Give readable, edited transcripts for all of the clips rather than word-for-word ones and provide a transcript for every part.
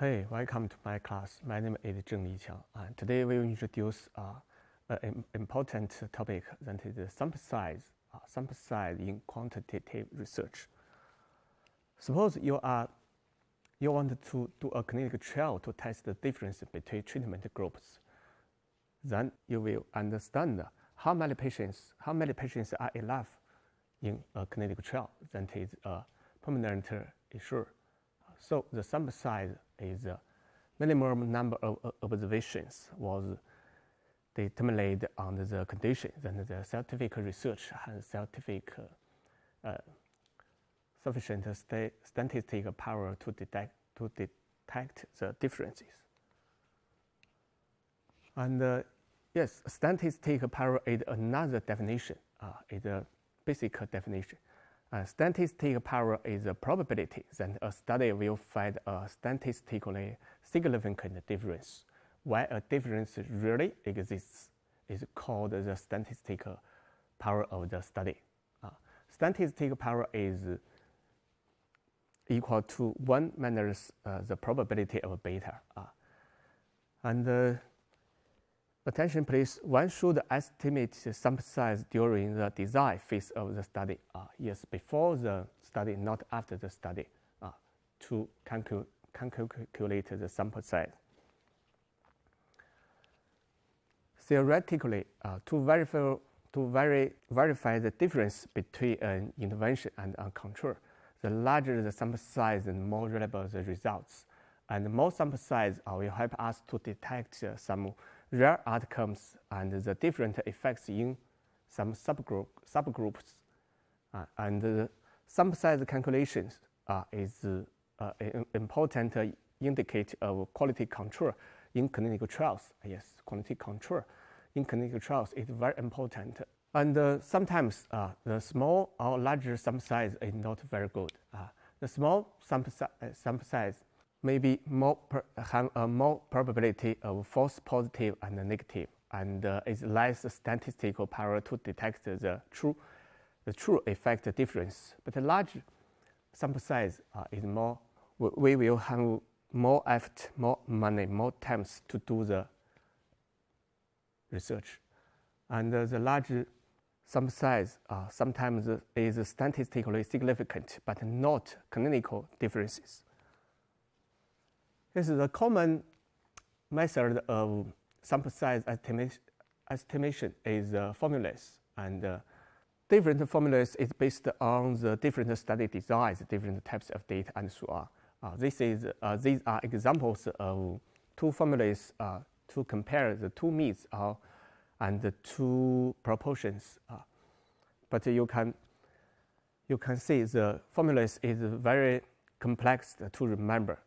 Hey, welcome to my class. My name is Zheng Liqiang, and today we will introduce an important topic, that is sample size in quantitative research. Suppose you want to do a clinical trial to test the difference between treatment groups. Then you will understand how many patients are enough in a clinical trial. That is a permanent issue. So the sample size is the minimum number of observations was determined on the condition that the scientific research has sufficient statistical power to detect the differences. And yes, statistical power is another definition. Is a basic definition. Statistical power is a probability that a study will find a statistically significant difference. Why a difference really exists is called the statistical power of the study. Statistical power is equal to 1 minus the probability of beta. Attention please, one should estimate the sample size during the design phase of the study. Yes, before the study, not after the study, to calculate the sample size. Theoretically, to verify the difference between an intervention and a control, the larger the sample size, the more reliable the results. And more sample size will help us to detect some rare outcomes and the different effects in some subgroups. And the sample size calculations is an important indicator of quality control in clinical trials. Yes, quality control in clinical trials is very important. And sometimes the small or larger sample size is not very good. The small sample size maybe have a more probability of false positive and negative, and is less statistical power to detect the true effect difference. But a large sample size is more. We will have more effort, more money, more times to do the research, and the large sample size sometimes is statistically significant, but not clinical differences. This is a common method of sample size estimation is formulas, and different formulas is based on the different study designs, different types of data, and so on. These are examples of two formulas to compare the two means and the two proportions. But you can see the formulas is very complex to remember.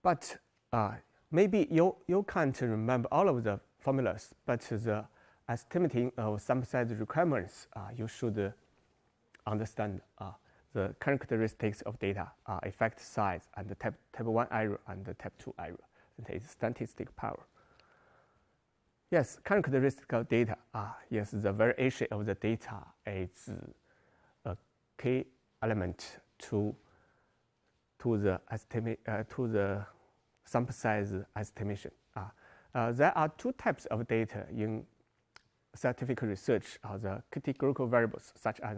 But maybe you can't remember all of the formulas, but the estimating of sample size requirements, you should understand the characteristics of data, effect size, and the type 1 error and the type 2 error. That is statistical power. Yes, characteristic of data. Yes, the variation of the data is a key element to the sample size estimation. There are two types of data in scientific research: the categorical variables such as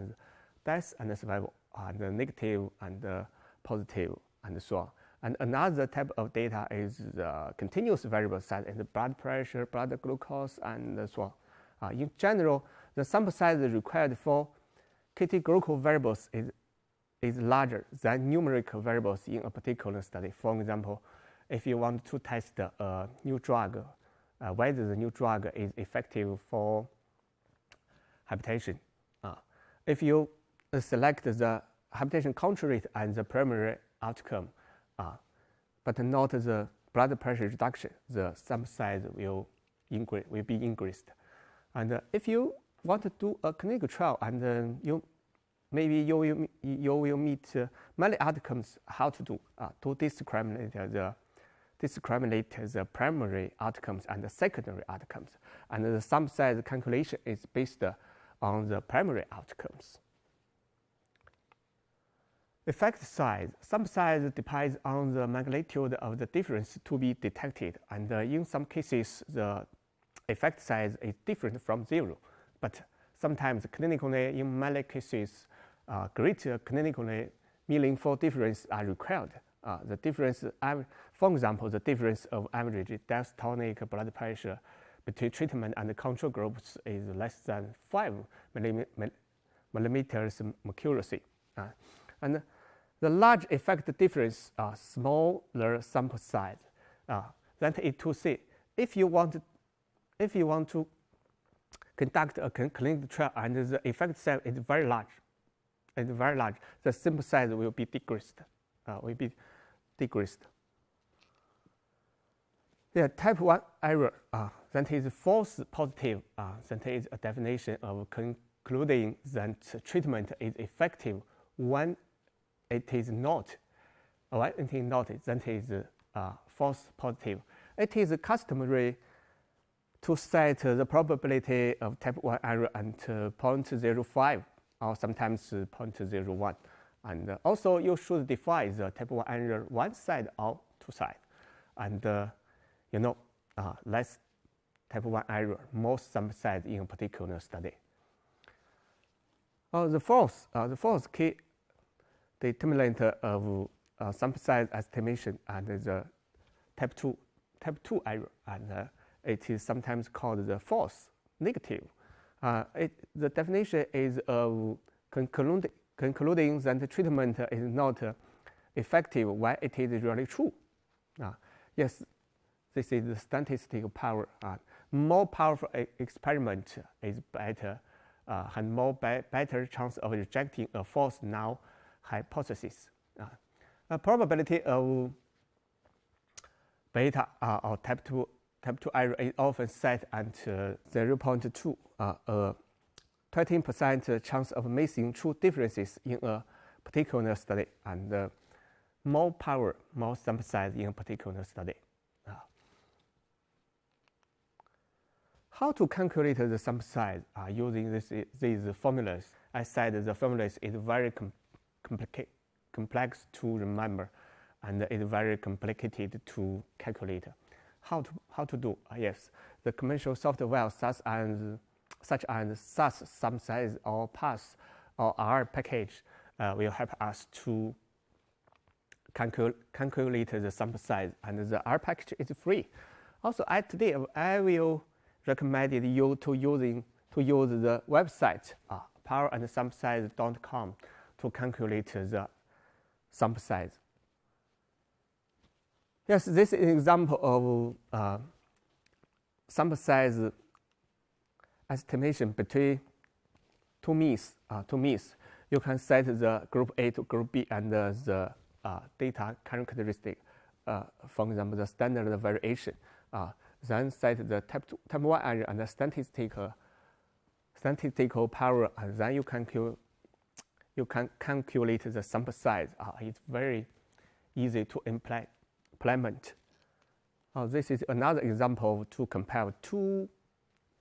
death and survival, the negative and the positive, and so on. And another type of data is the continuous variables such as blood pressure, blood glucose, and so on. In general, the sample size required for categorical variables is larger than numerical variables in a particular study. For example, if you want to test a new drug, whether the new drug is effective for hypertension, if you select the hypertension control rate as the primary outcome, but not the blood pressure reduction, the sample size will be increased. And if you want to do a clinical trial, and you will meet many outcomes, how to do to discriminate the primary outcomes and the secondary outcomes, and the sample size calculation is based on the primary outcomes. Effect size. Sample size depends on the magnitude of the difference to be detected, and in some cases, the effect size is different from 0. But sometimes, clinically, in many cases, greater clinically meaningful differences are required. The difference, for example, the difference of average diastolic blood pressure between treatment and control groups is less than 5 millimeters mercury. And the large effect difference are smaller sample size. That is to say, if you want to conduct a clinical trial and the effect size is very large, the sample size will be decreased. Yeah, type 1 error, that is false positive. That is a definition of concluding that treatment is effective when it is not. When it is not, that is false positive. It is customary to set the probability of type 1 error at 0.05 or sometimes 0.01. And also, you should define the type 1 error one side or two sides. And less type 1 error, more sample size in a particular study. The fourth key determinant of sample size estimation and the type 2 error, and it is sometimes called the false negative. The definition is of concluding that the treatment is not effective when it is really true. Yes, this is the statistical power. More powerful experiment is better, and more better chance of rejecting a false null hypothesis. A probability of beta or type 2 error is often set at 0.2, a 20% chance of missing true differences in a particular study, and more power, more sample size in a particular study. How to calculate the sample size using these formulas? I said the formulas is very complex to remember, and it's very complicated to calculate. How to do? Yes, the conventional software such as SAS sample size or PASS or R package will help us to calculate the sample size, and the R package is free. Also, today I will recommend you to use the website powerandsamplesize.com to calculate the sample size. Yes, this is an example of sample size estimation between two means. You can set the group A to group B and the data characteristic. For example, the standard variation. Then set the type 1 error and the statistical power, and then you can calculate the sample size. It's very easy to implement. This is another example to compare two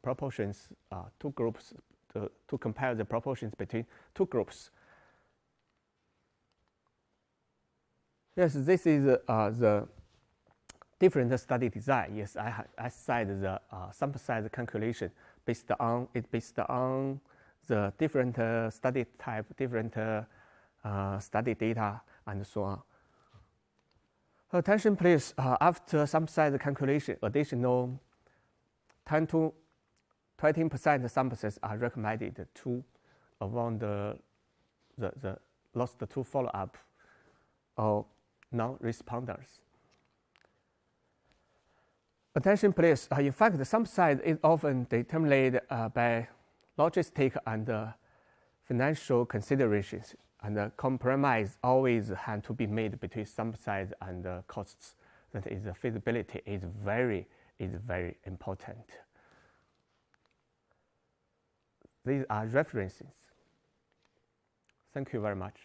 proportions, two groups, to compare the proportions between two groups. Yes, this is the different study design. Yes, I said the sample size calculation based on the different study type, different study data, and so on. Attention please, after sample size calculation, additional 10 to 20% samples are recommended to avoid the lost to follow-up or non-responders. Attention please, in fact, the sample size is often determined by logistic and financial considerations, and compromise always has to be made between sample size and costs. That is, the feasibility is very important. These are references. Thank you very much.